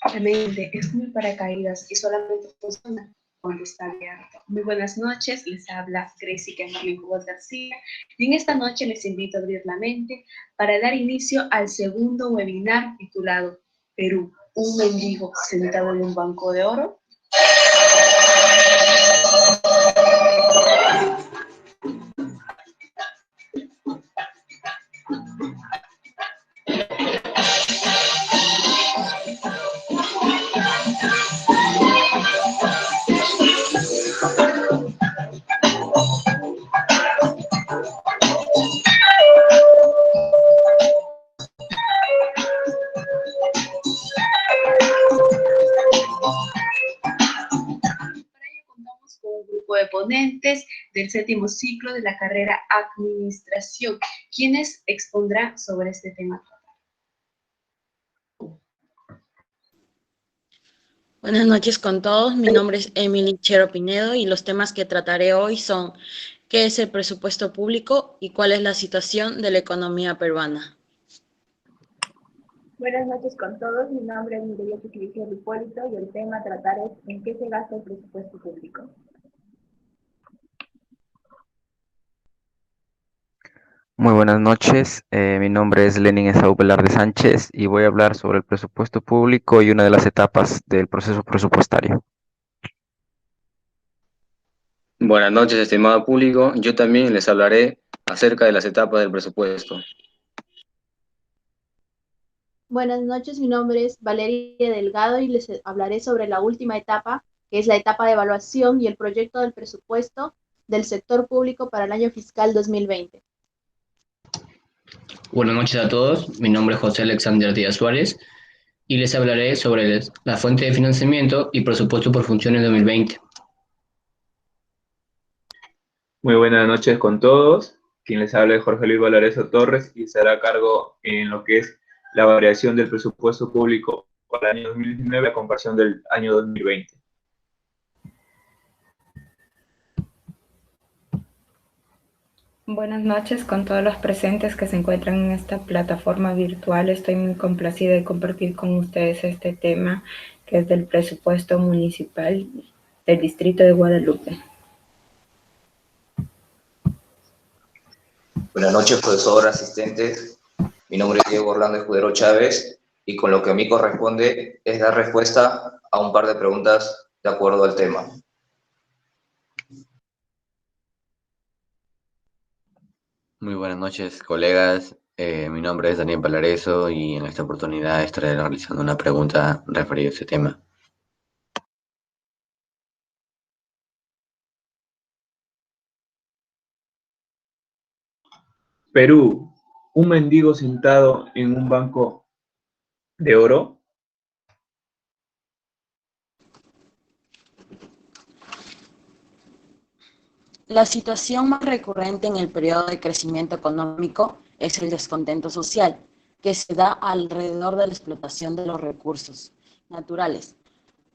Realmente es muy paracaídas y solamente funciona cuando está abierto. Muy buenas noches, les habla Gracie Camilo Cubas García y en esta noche les invito a abrir la mente para dar inicio al segundo webinar titulado Perú, un mendigo sentado en un banco de oro. De ponentes del séptimo ciclo de la carrera Administración, quienes expondrán sobre este tema. Buenas noches con todos, mi nombre es Emily Chero Pinedo y los temas que trataré hoy son ¿qué es el presupuesto público y cuál es la situación de la economía peruana? Buenas noches con todos, mi nombre es Mireya Chiquilicio Hipólito y el tema a tratar es ¿en qué se gasta el presupuesto público? Muy buenas noches, mi nombre es Lenin Esaú Velarde Sánchez y voy a hablar sobre el presupuesto público y una de las etapas del proceso presupuestario. Buenas noches, estimado público. Yo también les hablaré acerca de las etapas del presupuesto. Buenas noches, mi nombre es Valeria Delgado y les hablaré sobre la última etapa, que es la etapa de evaluación y el proyecto del presupuesto del sector público para el año fiscal 2020. Buenas noches a todos, mi nombre es José Alexander Díaz Suárez y les hablaré sobre la fuente de financiamiento y presupuesto por funciones 2020. Muy buenas noches con todos, quien les habla es Jorge Luis Valareso Torres y estará a cargo en lo que es la variación del presupuesto público para el año 2019 a comparación del año 2020. Buenas noches con todos los presentes que se encuentran en esta plataforma virtual. Estoy muy complacida de compartir con ustedes este tema que es del presupuesto municipal del Distrito de Guadalupe. Buenas noches, profesor asistente. Mi nombre es Diego Orlando Escudero Chávez y con lo que a mí corresponde es dar respuesta a un par de preguntas de acuerdo al tema. Muy buenas noches, colegas. Mi nombre es Daniel Palareso y en esta oportunidad estaré realizando una pregunta referida a este tema. Perú, un mendigo sentado en un banco de oro. La situación más recurrente en el periodo de crecimiento económico es el descontento social, que se da alrededor de la explotación de los recursos naturales.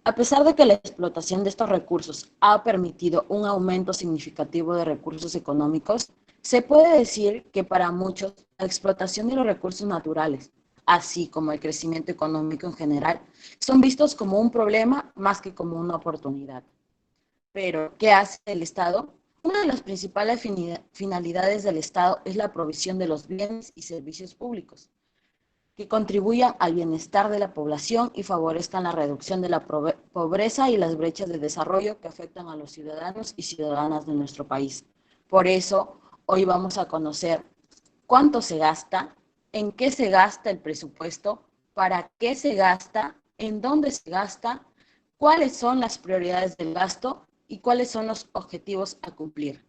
A pesar de que la explotación de estos recursos ha permitido un aumento significativo de recursos económicos, se puede decir que para muchos la explotación de los recursos naturales, así como el crecimiento económico en general, son vistos como un problema más que como una oportunidad. Pero, ¿qué hace el Estado? Una de las principales finalidades del Estado es la provisión de los bienes y servicios públicos, que contribuyan al bienestar de la población y favorezcan la reducción de la pobreza y las brechas de desarrollo que afectan a los ciudadanos y ciudadanas de nuestro país. Por eso, hoy vamos a conocer cuánto se gasta, en qué se gasta el presupuesto, para qué se gasta, en dónde se gasta, cuáles son las prioridades del gasto y cuáles son los objetivos a cumplir.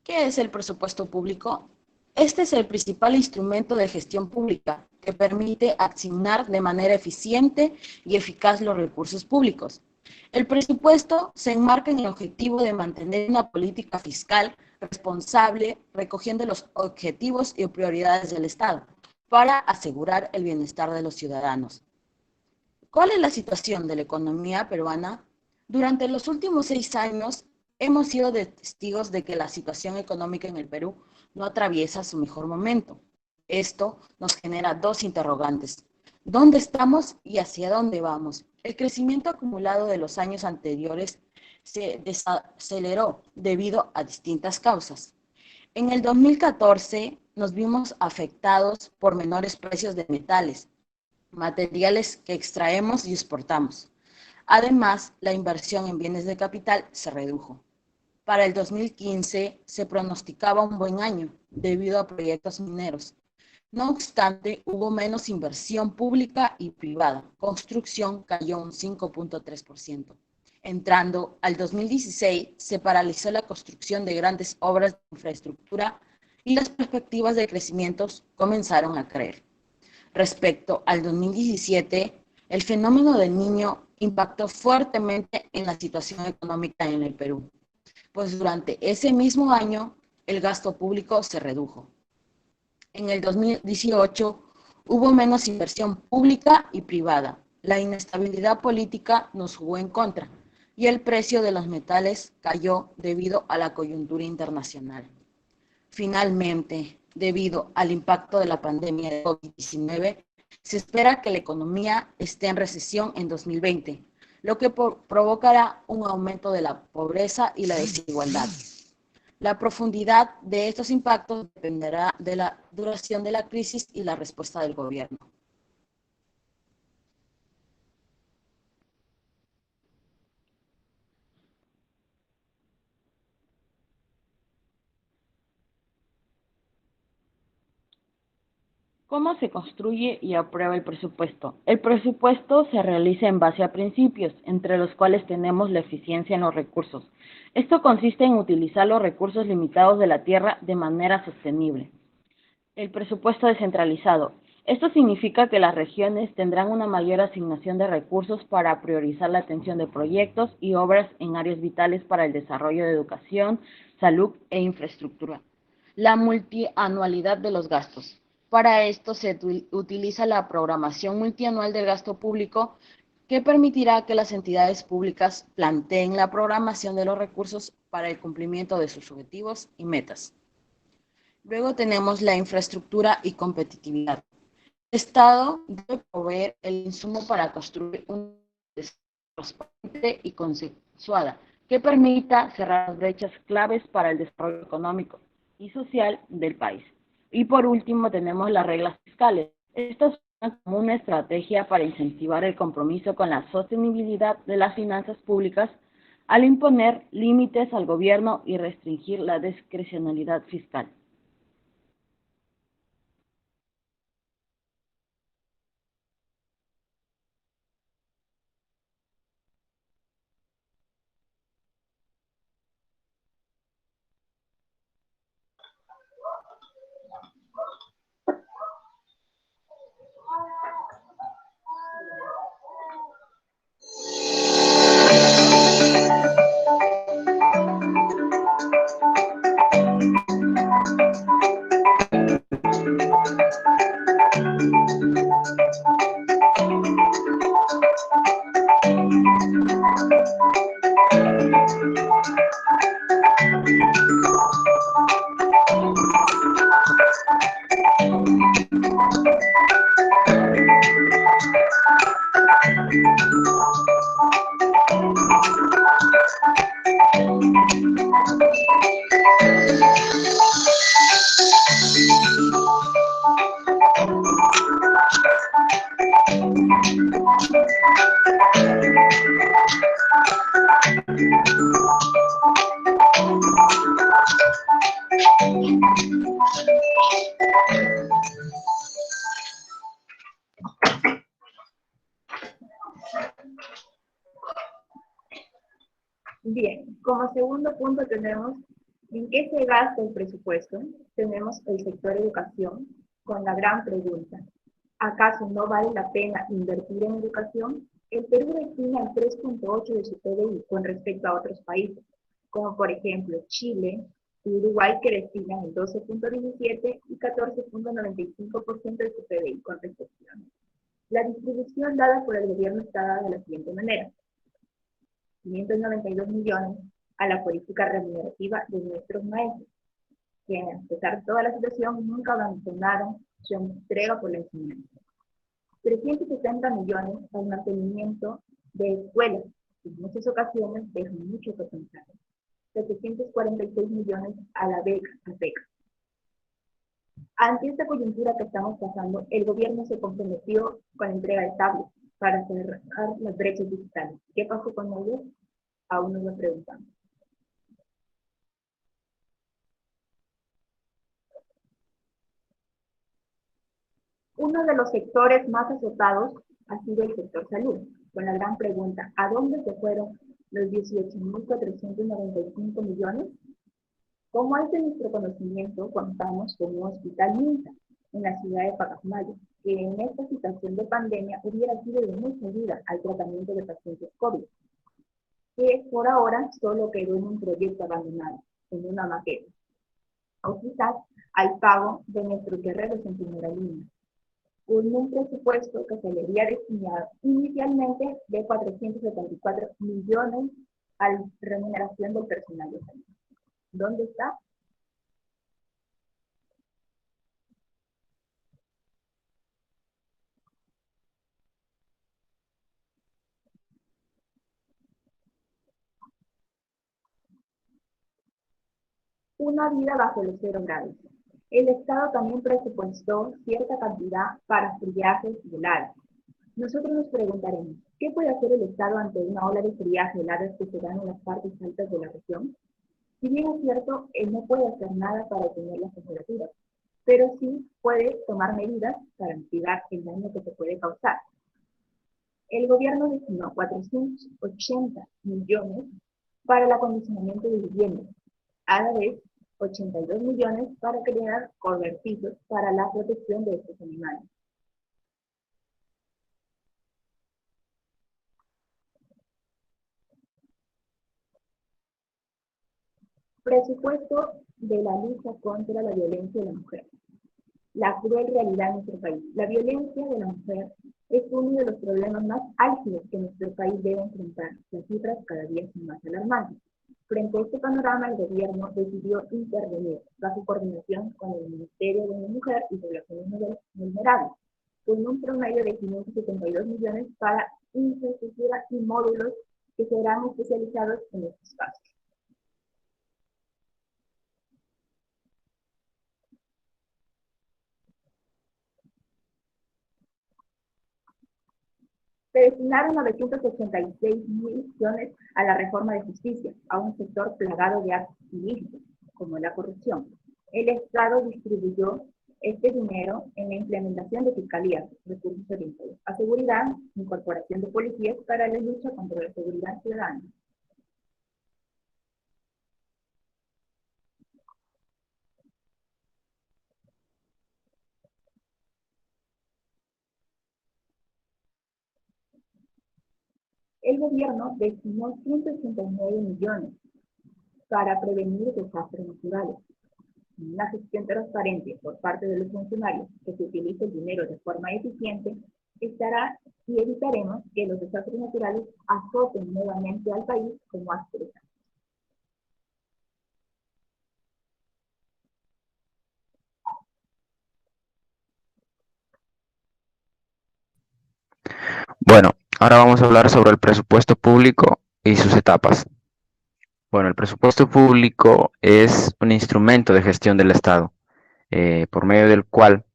¿Qué es el presupuesto público? Este es el principal instrumento de gestión pública que permite asignar de manera eficiente y eficaz los recursos públicos. El presupuesto se enmarca en el objetivo de mantener una política fiscal responsable, recogiendo los objetivos y prioridades del Estado para asegurar el bienestar de los ciudadanos. ¿Cuál es la situación de la economía peruana? Durante los últimos 6 años hemos sido testigos de que la situación económica en el Perú no atraviesa su mejor momento. Esto nos genera dos interrogantes. ¿Dónde estamos y hacia dónde vamos? El crecimiento acumulado de los años anteriores se desaceleró debido a distintas causas. En el 2014 nos vimos afectados por menores precios de metales, materiales que extraemos y exportamos. Además, la inversión en bienes de capital se redujo. Para el 2015 se pronosticaba un buen año debido a proyectos mineros. No obstante, hubo menos inversión pública y privada. Construcción cayó un 5.3%. Entrando al 2016, se paralizó la construcción de grandes obras de infraestructura y las perspectivas de crecimiento comenzaron a caer. Respecto al 2017, el fenómeno del Niño impactó fuertemente en la situación económica en el Perú, pues durante ese mismo año el gasto público se redujo. En el 2018 hubo menos inversión pública y privada. La inestabilidad política nos jugó en contra y el precio de los metales cayó debido a la coyuntura internacional. Finalmente, debido al impacto de la pandemia de COVID-19, se espera que la economía esté en recesión en 2020, lo que provocará un aumento de la pobreza y la desigualdad. La profundidad de estos impactos dependerá de la duración de la crisis y la respuesta del gobierno. ¿Cómo se construye y aprueba el presupuesto? El presupuesto se realiza en base a principios, entre los cuales tenemos la eficiencia en los recursos. Esto consiste en utilizar los recursos limitados de la tierra de manera sostenible. El presupuesto descentralizado. Esto significa que las regiones tendrán una mayor asignación de recursos para priorizar la atención de proyectos y obras en áreas vitales para el desarrollo de educación, salud e infraestructura. La multianualidad de los gastos. Para esto se utiliza la programación multianual del gasto público, que permitirá que las entidades públicas planteen la programación de los recursos para el cumplimiento de sus objetivos y metas. Luego tenemos la infraestructura y competitividad. El Estado debe proveer el insumo para construir una transparente y consensuada que permita cerrar las brechas claves para el desarrollo económico y social del país. Y por último tenemos las reglas fiscales. Estas son como una estrategia para incentivar el compromiso con la sostenibilidad de las finanzas públicas al imponer límites al gobierno y restringir la discrecionalidad fiscal. Bien, como segundo punto tenemos en qué se gasta el presupuesto. Tenemos el sector educación con la gran pregunta: ¿acaso no vale la pena invertir en educación? El Perú destina el 3.8 de su PDI con respecto a otros países, como por ejemplo Chile y Uruguay, que destinan el 12.17 y 14.95% de su PDI con respectivamente. La distribución dada por el gobierno está dada de la siguiente manera: 592 millones a la política remunerativa de nuestros maestros, que a pesar de toda la situación nunca abandonaron su entrega por la enseñanza. 370 millones al mantenimiento de escuelas, que en muchas ocasiones dejan mucho que pensar. 746 millones a la beca, Ante esta coyuntura que estamos pasando, el gobierno se comprometió con la entrega de tablets para cerrar las brechas digitales. ¿Qué pasó con ellos? Aún nos lo preguntamos. Uno de los sectores más azotados ha sido el sector salud, con la gran pregunta: ¿a dónde se fueron los 18.495 millones? Como es de nuestro conocimiento, contamos con un hospital MINSA en la ciudad de Pacasmayo, que en esta situación de pandemia hubiera sido de mucha ayuda al tratamiento de pacientes COVID, que por ahora solo quedó en un proyecto abandonado, en una maqueta, o quizás al pago de nuestros guerreros en primera línea, con un presupuesto que se le había destinado inicialmente de 474 millones a la remuneración del personal de salud. ¿Dónde está? Una vida bajo los 0 grados. El Estado también presupuestó cierta cantidad para friajes heladas. Nosotros nos preguntaremos, ¿qué puede hacer el Estado ante una ola de friaje heladas que se dan en las partes altas de la región? Si bien es cierto, él no puede hacer nada para detener las temperaturas, pero sí puede tomar medidas para mitigar el daño que se puede causar. El gobierno destinó 480 millones para el acondicionamiento de viviendas, a la vez 82 millones para crear cobertizos para la protección de estos animales. Presupuesto de la lucha contra la violencia de la mujer. La cruel realidad en nuestro país. La violencia de la mujer es uno de los problemas más álgidos que nuestro país debe enfrentar. Las cifras cada día son más alarmantes. Frente a este panorama, el gobierno decidió intervenir bajo coordinación con el Ministerio de la Mujer y Poblaciones Vulnerables, con un promedio de 572 millones para infraestructura y módulos que serán especializados en estos casos. Se destinaron 986 millones a la reforma de justicia, a un sector plagado de actos ilícitos, como la corrupción. El Estado distribuyó este dinero en la implementación de fiscalías, recursos orientados a seguridad, incorporación de policías para la lucha contra la seguridad ciudadana. El gobierno destinó 189 millones para prevenir desastres naturales. En una gestión transparente por parte de los funcionarios que se utilice el dinero de forma eficiente, estará y evitaremos que los desastres naturales azoten nuevamente al país como hace 3 años. Bueno, ahora vamos a hablar sobre el presupuesto público y sus etapas. Bueno, el presupuesto público es un instrumento de gestión del Estado, por medio del cual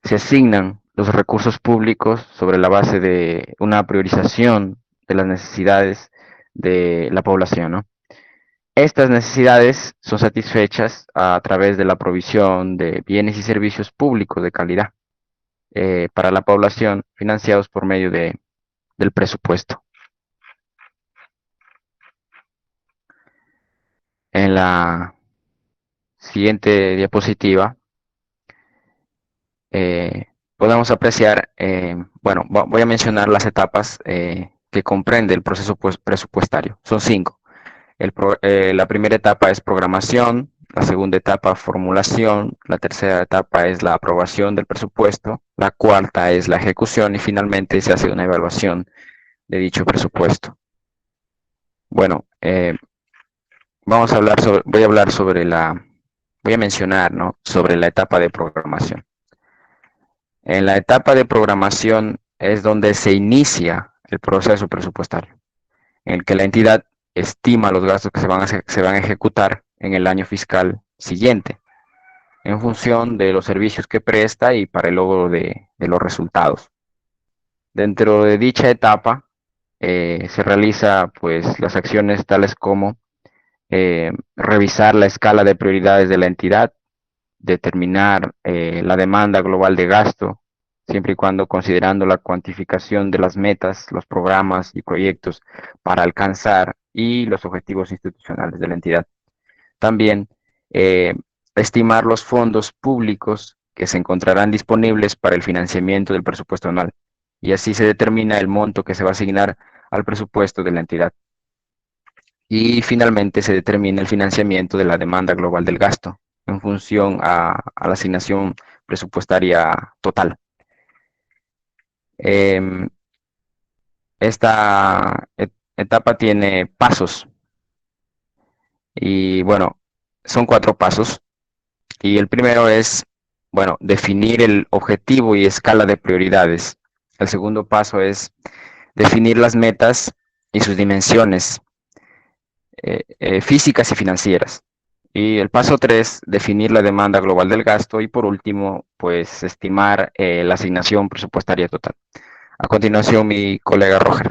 se asignan los recursos públicos sobre la base de una priorización de las necesidades de la población, ¿no? Estas necesidades son satisfechas a través de la provisión de bienes y servicios públicos de calidad para la población, financiados por medio del presupuesto. En la siguiente diapositiva podemos apreciar, bueno, voy a mencionar las etapas que comprende el proceso presupuestario. Son 5. La primera etapa es programación, La segunda etapa, formulación. La tercera etapa es la aprobación del presupuesto. La cuarta es la ejecución y finalmente se hace una evaluación de dicho presupuesto. Bueno, voy a mencionar, ¿no?, sobre la etapa de programación. En la etapa de programación es donde se inicia el proceso presupuestario, en el que la entidad estima los gastos que se van a ejecutar en el año fiscal siguiente, en función de los servicios que presta y para el logro de los resultados. Dentro de dicha etapa se realiza pues las acciones tales como revisar la escala de prioridades de la entidad, determinar la demanda global de gasto, siempre y cuando considerando la cuantificación de las metas, los programas y proyectos para alcanzar y los objetivos institucionales de la entidad. También eh, estimar los fondos públicos que se encontrarán disponibles para el financiamiento del presupuesto anual, y así se determina el monto que se va a asignar al presupuesto de la entidad. Y finalmente se determina el financiamiento de la demanda global del gasto en función a la asignación presupuestaria total. Esta etapa tiene pasos y bueno, son 4 pasos. Y el primero es, bueno, definir el objetivo y escala de prioridades. El segundo paso es definir las metas y sus dimensiones físicas y financieras. Y el paso 3, definir la demanda global del gasto. Y por último, pues estimar la asignación presupuestaria total. A continuación, mi colega Roger.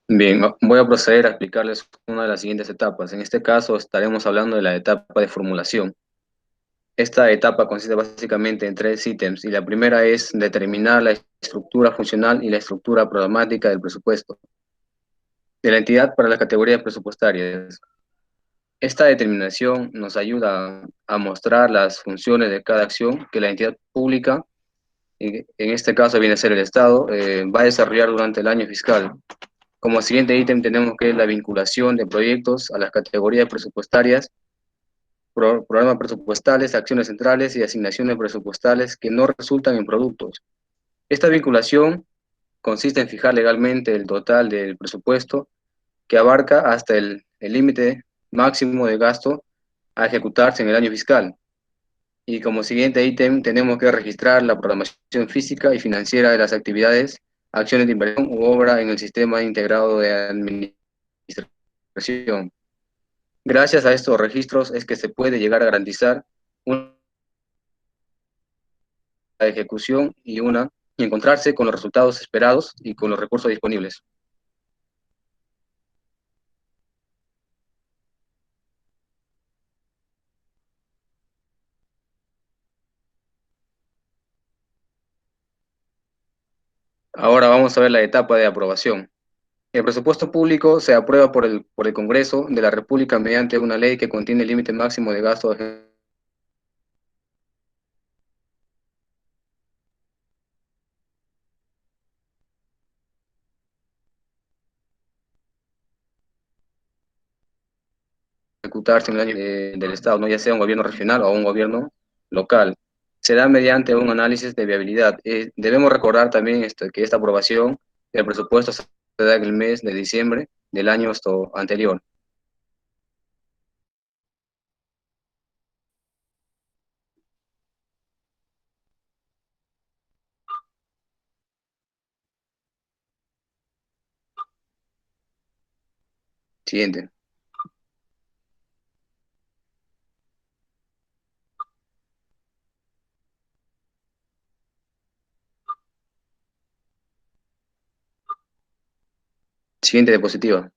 Bien, voy a proceder a explicarles una de las siguientes etapas. En este caso estaremos hablando de la etapa de formulación. Esta etapa consiste básicamente en 3 ítems y la primera es determinar la estructura funcional y la estructura programática del presupuesto de la entidad para las categorías presupuestarias. Esta determinación nos ayuda a mostrar las funciones de cada acción que la entidad pública, en este caso viene a ser el Estado, va a desarrollar durante el año fiscal. Como siguiente ítem tenemos que la vinculación de proyectos a las categorías presupuestarias, programas presupuestales, acciones centrales y asignaciones presupuestales que no resultan en productos. Esta vinculación consiste en fijar legalmente el total del presupuesto que abarca hasta el límite máximo de gasto a ejecutarse en el año fiscal. Y como siguiente ítem tenemos que registrar la programación física y financiera de las actividades, acciones de inversión u obra en el sistema integrado de administración. Gracias a estos registros es que se puede llegar a garantizar una ejecución y encontrarse con los resultados esperados y con los recursos disponibles. Ahora vamos a ver la etapa de aprobación. El presupuesto público se aprueba por el Congreso de la República mediante una ley que contiene el límite máximo de gasto a ejecutarse en el año del Estado, ¿no?, ya sea un gobierno regional o un gobierno local. Se da mediante un análisis de viabilidad. Debemos recordar también que esta aprobación del presupuesto se da en el mes de diciembre del año anterior. Siguiente. Siguiente diapositiva.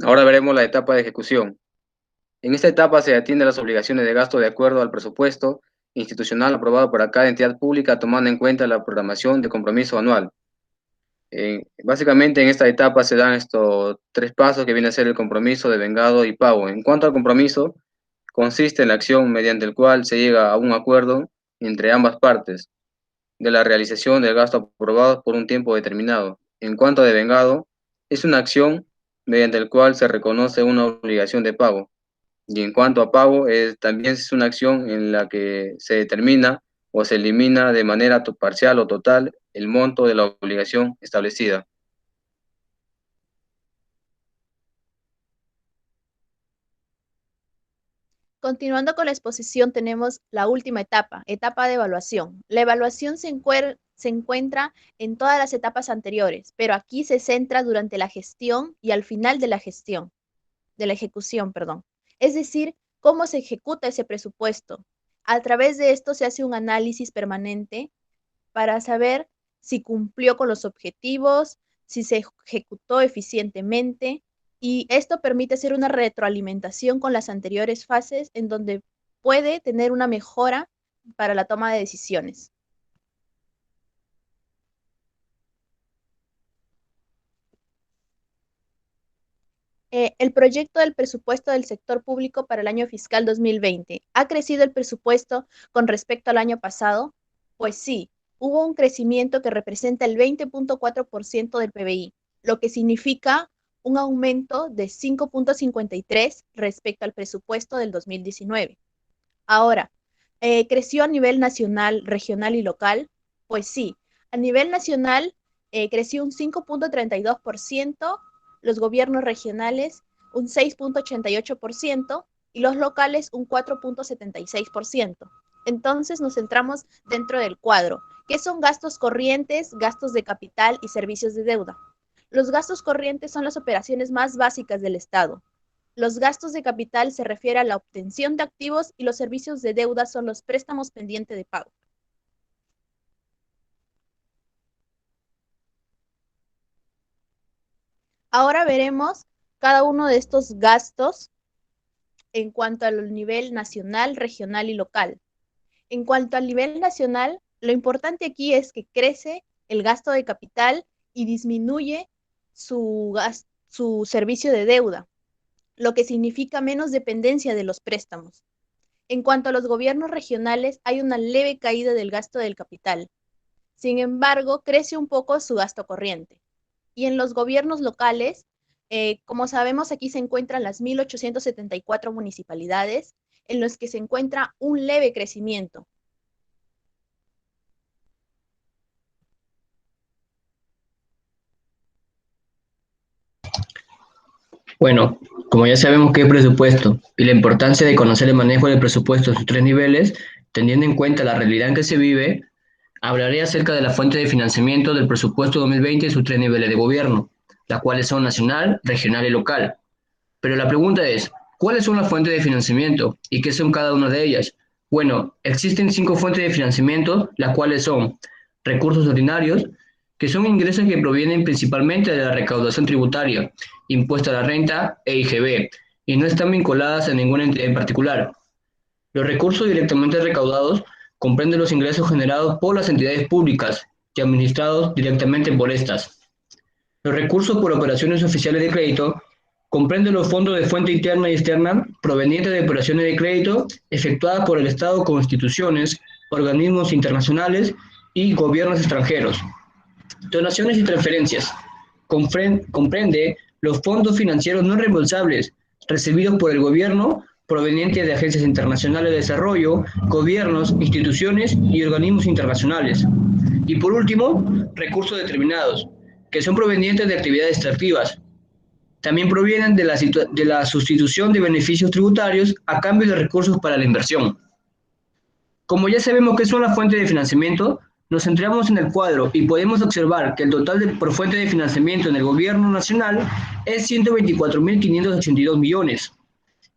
Ahora veremos la etapa de ejecución. En esta etapa se atienden las obligaciones de gasto de acuerdo al presupuesto institucional aprobado por cada entidad pública, tomando en cuenta la programación de compromiso anual. Básicamente en esta etapa se dan estos tres pasos que viene a ser el compromiso, devengado y pago. En cuanto al compromiso, consiste en la acción mediante el cual se llega a un acuerdo entre ambas partes de la realización del gasto aprobado por un tiempo determinado. En cuanto a devengado, es una acción mediante el cual se reconoce una obligación de pago. Y en cuanto a pago, también es una acción en la que se determina o se elimina de manera parcial o total el monto de la obligación establecida. Continuando con la exposición, tenemos la última etapa, etapa de evaluación. La evaluación se encuentra en todas las etapas anteriores, pero aquí se centra durante la gestión y al final de la gestión, de la ejecución, perdón. Es decir, cómo se ejecuta ese presupuesto. A través de esto se hace un análisis permanente para saber si cumplió con los objetivos, si se ejecutó eficientemente, y esto permite hacer una retroalimentación con las anteriores fases en donde puede tener una mejora para la toma de decisiones. El proyecto del presupuesto del sector público para el año fiscal 2020. ¿Ha crecido el presupuesto con respecto al año pasado? Pues sí, hubo un crecimiento que representa el 20.4% del PBI, lo que significa un aumento de 5.53 respecto al presupuesto del 2019. Ahora, ¿creció a nivel nacional, regional y local? Pues sí, a nivel nacional creció un 5.32%, los gobiernos regionales un 6.88% y los locales un 4.76%. Entonces nos centramos dentro del cuadro. ¿Qué son gastos corrientes, gastos de capital y servicios de deuda? Los gastos corrientes son las operaciones más básicas del Estado. Los gastos de capital se refiere a la obtención de activos y los servicios de deuda son los préstamos pendientes de pago. Ahora veremos cada uno de estos gastos en cuanto al nivel nacional, regional y local. En cuanto al nivel nacional, lo importante aquí es que crece el gasto de capital y disminuye su servicio de deuda, lo que significa menos dependencia de los préstamos. En cuanto a los gobiernos regionales, hay una leve caída del gasto del capital. Sin embargo, crece un poco su gasto corriente. Y en los gobiernos locales, como sabemos, aquí se encuentran las 1.874 municipalidades, en los que se encuentra un leve crecimiento. Bueno, como ya sabemos qué es presupuesto y la importancia de conocer el manejo del presupuesto en sus tres niveles, teniendo en cuenta la realidad en que se vive, hablaré acerca de la fuente de financiamiento del presupuesto 2020 y sus tres niveles de gobierno, las cuales son nacional, regional y local. Pero la pregunta es, ¿cuáles son las fuentes de financiamiento y qué son cada una de ellas? Bueno, existen 5 fuentes de financiamiento, las cuales son recursos ordinarios, que son ingresos que provienen principalmente de la recaudación tributaria, impuesto a la renta e IGB, y no están vinculadas a ninguna entidad en particular. Los recursos directamente recaudados comprenden los ingresos generados por las entidades públicas y administrados directamente por estas. Los recursos por operaciones oficiales de crédito comprenden los fondos de fuente interna y externa provenientes de operaciones de crédito efectuadas por el Estado con instituciones, organismos internacionales y gobiernos extranjeros. Donaciones y transferencias. Comprende los fondos financieros no reembolsables recibidos por el gobierno provenientes de agencias internacionales de desarrollo, gobiernos, instituciones y organismos internacionales. Y por último, recursos determinados, que son provenientes de actividades extractivas. También provienen de la sustitución de beneficios tributarios a cambio de recursos para la inversión. Como ya sabemos qué son las fuentes de financiamiento, nos centramos en el cuadro y podemos observar que el total por fuente de financiamiento en el gobierno nacional es 124.582 millones,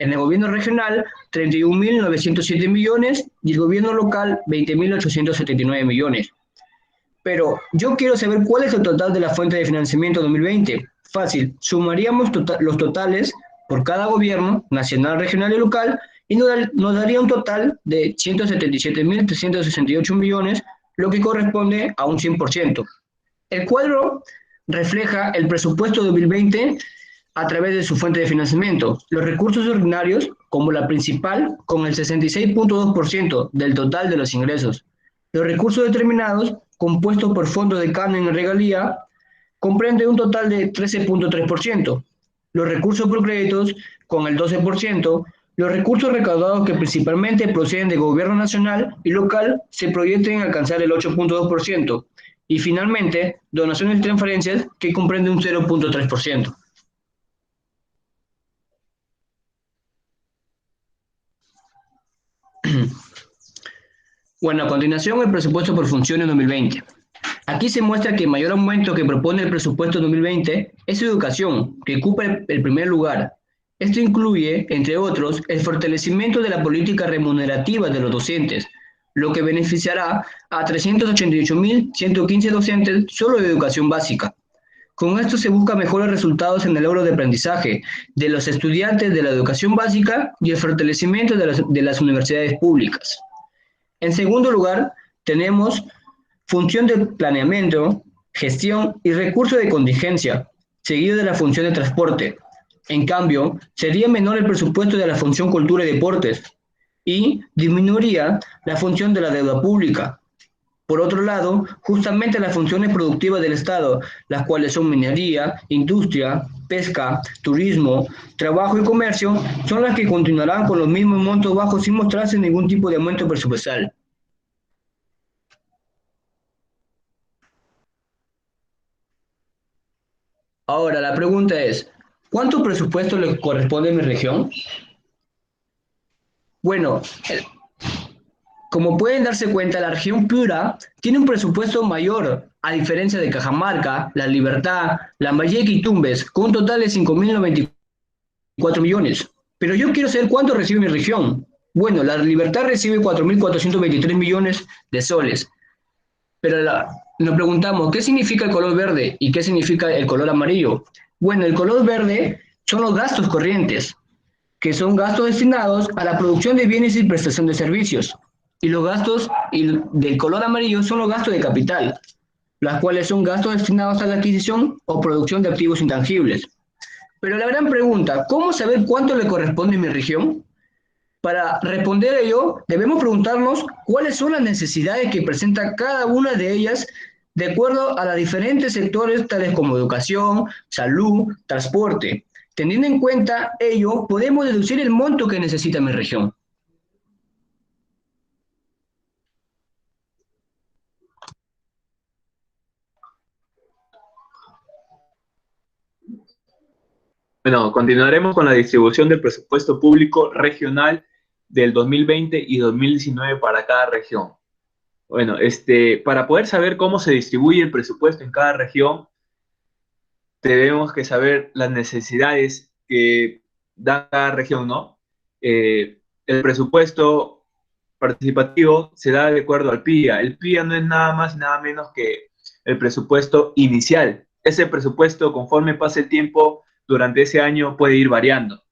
en el gobierno regional 31.907 millones y el gobierno local 20.879 millones. Pero yo quiero saber cuál es el total de la fuente de financiamiento 2020 Fácil, sumaríamos los totales por cada gobierno, nacional, regional y local, y nos daría un total de 177.368 millones, lo que corresponde a un 100%. El cuadro refleja el presupuesto 2020 a través de su fuente de financiamiento. Los recursos ordinarios, como la principal, con el 66.2% del total de los ingresos. Los recursos determinados, compuestos por fondos de canon y regalía, comprende un total de 13.3%. Los recursos por créditos, con el 12%, los recursos recaudados que principalmente proceden del gobierno nacional y local se proyectan alcanzar el 8.2%. Y finalmente, donaciones y transferencias que comprenden un 0.3%. Bueno, a continuación el presupuesto por funciones 2020. Aquí se muestra que el mayor aumento que propone el presupuesto 2020 es educación, que ocupa el primer lugar. Esto incluye, entre otros, el fortalecimiento de la política remunerativa de los docentes, lo que beneficiará a 388.115 docentes solo de educación básica. Con esto se busca mejores resultados en el logro de aprendizaje de los estudiantes de la educación básica y el fortalecimiento de las universidades públicas. En segundo lugar, tenemos función de planeamiento, gestión y recurso de contingencia, seguido de la función de transporte. En cambio, sería menor el presupuesto de la función cultura y deportes y disminuiría la función de la deuda pública. Por otro lado, justamente las funciones productivas del Estado, las cuales son minería, industria, pesca, turismo, trabajo y comercio, son las que continuarán con los mismos montos bajos sin mostrarse ningún tipo de aumento presupuestal. Ahora, la pregunta es, ¿cuánto presupuesto le corresponde a mi región? Bueno, como pueden darse cuenta, la región Piura tiene un presupuesto mayor, a diferencia de Cajamarca, La Libertad, Lambayeque y Tumbes, con un total de 5.094 millones. Pero yo quiero saber cuánto recibe mi región. Bueno, La Libertad recibe 4.423 millones de soles. Pero nos preguntamos, ¿qué significa el color verde y qué significa el color amarillo? Bueno, el color verde son los gastos corrientes, que son gastos destinados a la producción de bienes y prestación de servicios. Y los gastos del color amarillo son los gastos de capital, las cuales son gastos destinados a la adquisición o producción de activos intangibles. Pero la gran pregunta, ¿cómo saber cuánto le corresponde a mi región? Para responder a ello, debemos preguntarnos cuáles son las necesidades que presenta cada una de ellas de acuerdo a los diferentes sectores tales como educación, salud, transporte. Teniendo en cuenta ello, podemos deducir el monto que necesita mi región. Bueno, continuaremos con la distribución del presupuesto público regional del 2020 y 2019 para cada región. Bueno, para poder saber cómo se distribuye el presupuesto en cada región, tenemos que saber las necesidades que da cada región, ¿no? El presupuesto participativo se da de acuerdo al PIA. El PIA no es nada más y nada menos que el presupuesto inicial. Ese presupuesto, conforme pase el tiempo, durante ese año puede ir variando,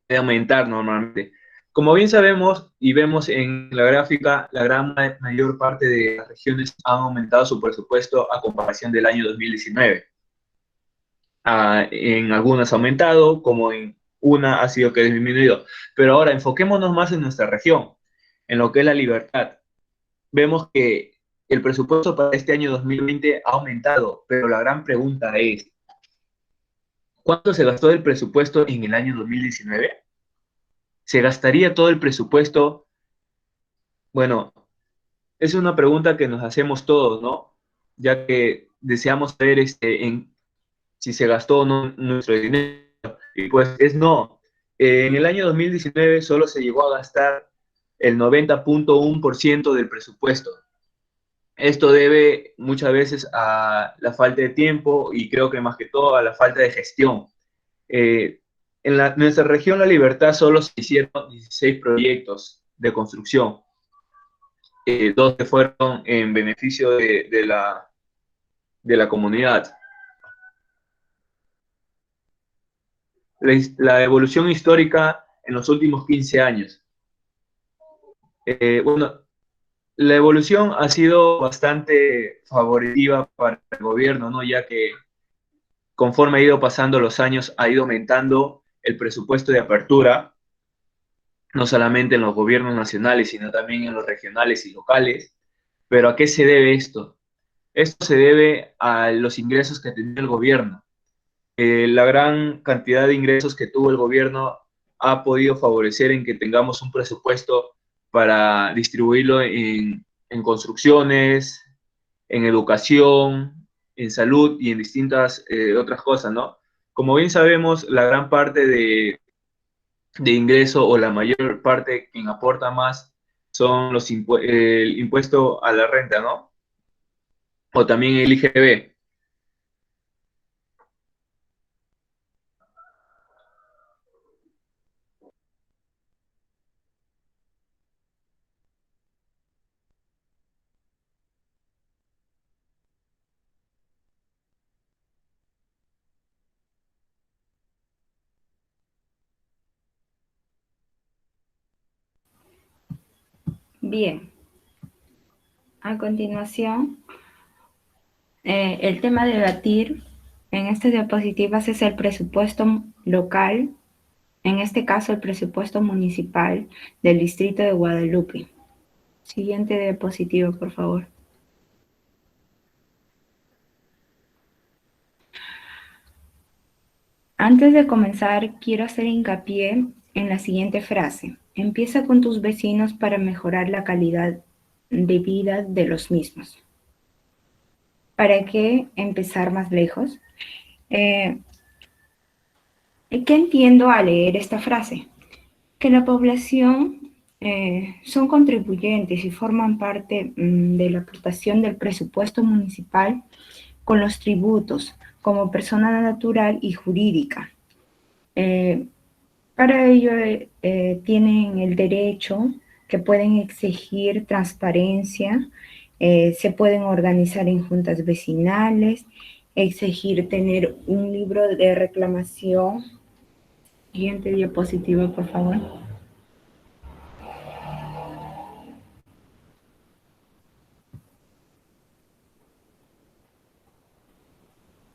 puede aumentar normalmente. Como bien sabemos y vemos en la gráfica, la gran mayor parte de las regiones han aumentado su presupuesto a comparación del año 2019. En algunas ha aumentado, como en una ha sido que ha disminuido. Pero ahora enfoquémonos más en nuestra región, en lo que es La Libertad. Vemos que el presupuesto para este año 2020 ha aumentado, pero la gran pregunta es, ¿cuánto se gastó del presupuesto en el año 2019? ¿Se gastaría todo el presupuesto? Bueno, es una pregunta que nos hacemos todos, ¿no? Ya que deseamos saber si se gastó o no nuestro dinero. Y pues es no. En el año 2019 solo se llegó a gastar el 90.1% del presupuesto. Esto debe muchas veces a la falta de tiempo y creo que más que todo a la falta de gestión. En nuestra región La Libertad solo se hicieron 16 proyectos de construcción, 12 fueron en beneficio de la comunidad. la evolución histórica en los últimos 15 años. Bueno, la evolución ha sido bastante favorativa para el gobierno, ¿no? Ya que conforme ha ido pasando los años, ha ido aumentando el presupuesto de apertura, no solamente en los gobiernos nacionales, sino también en los regionales y locales. Pero ¿a qué se debe esto? Esto se debe a los ingresos que tenía el gobierno. La gran cantidad de ingresos que tuvo el gobierno ha podido favorecer en que tengamos un presupuesto para distribuirlo en construcciones, en educación, en salud y en distintas otras cosas, ¿no? Como bien sabemos, la gran parte de ingreso o la mayor parte quien aporta más son el impuesto a la renta, ¿no? O también el IGB. Bien, a continuación, el tema de debatir en estas diapositivas es el presupuesto local, en este caso el presupuesto municipal del distrito de Guadalupe. Siguiente diapositiva, por favor. Antes de comenzar, quiero hacer hincapié en la siguiente frase. Empieza con tus vecinos para mejorar la calidad de vida de los mismos. ¿Para qué empezar más lejos? ¿Qué entiendo al leer esta frase? Que la población son contribuyentes y forman parte de la aportación del presupuesto municipal con los tributos como persona natural y jurídica. Para ello tienen el derecho que pueden exigir transparencia, se pueden organizar en juntas vecinales, exigir tener un libro de reclamación. Siguiente diapositiva, por favor.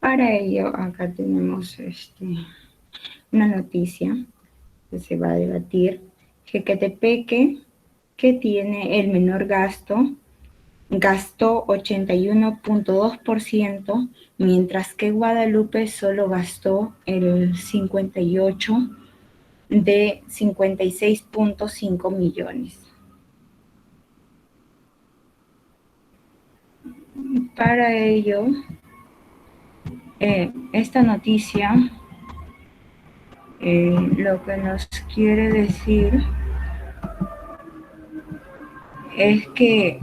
Para ello, acá tenemos una noticia que se va a debatir. Jequetepeque, que tiene el menor gasto, gastó 81.2%, mientras que Guadalupe solo gastó el 58% de 56.5 millones. Para ello, esta noticia lo que nos quiere decir es que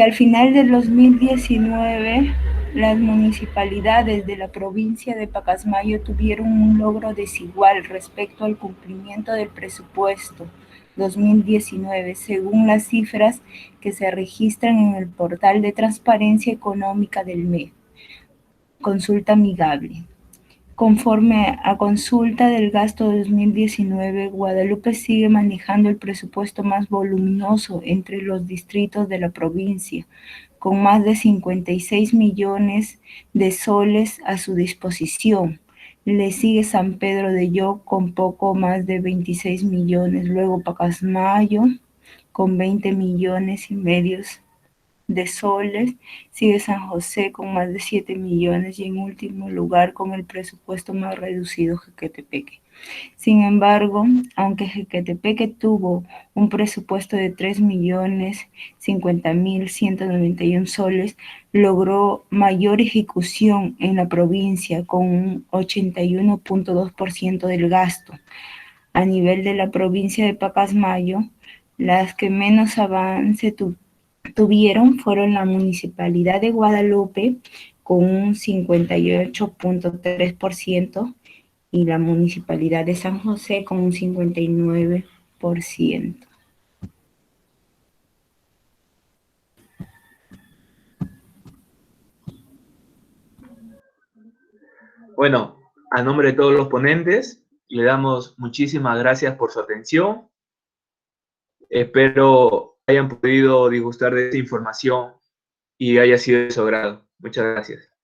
al final del 2019 las municipalidades de la provincia de Pacasmayo tuvieron un logro desigual respecto al cumplimiento del presupuesto 2019, según las cifras que se registran en el portal de transparencia económica del MEF. Consulta amigable. Conforme a consulta del gasto de 2019, Guadalupe sigue manejando el presupuesto más voluminoso entre los distritos de la provincia, con más de 56 millones de soles a su disposición. Le sigue San Pedro de Yoc con poco más de 26 millones, luego Pacasmayo con 20 millones y medio de soles, sigue San José con más de 7 millones y en último lugar con el presupuesto más reducido Jequetepeque. Sin embargo, aunque Jequetepeque tuvo un presupuesto de 3.050.191 soles, logró mayor ejecución en la provincia con un 81.2% del gasto. A nivel de la provincia de Pacasmayo, las que menos avance tuvieron fueron la Municipalidad de Guadalupe con un 58.3% y la Municipalidad de San José con un 59%. Bueno, a nombre de todos los ponentes, le damos muchísimas gracias por su atención. Espero hayan podido disgustar de esta información y haya sido de su agrado. Muchas gracias.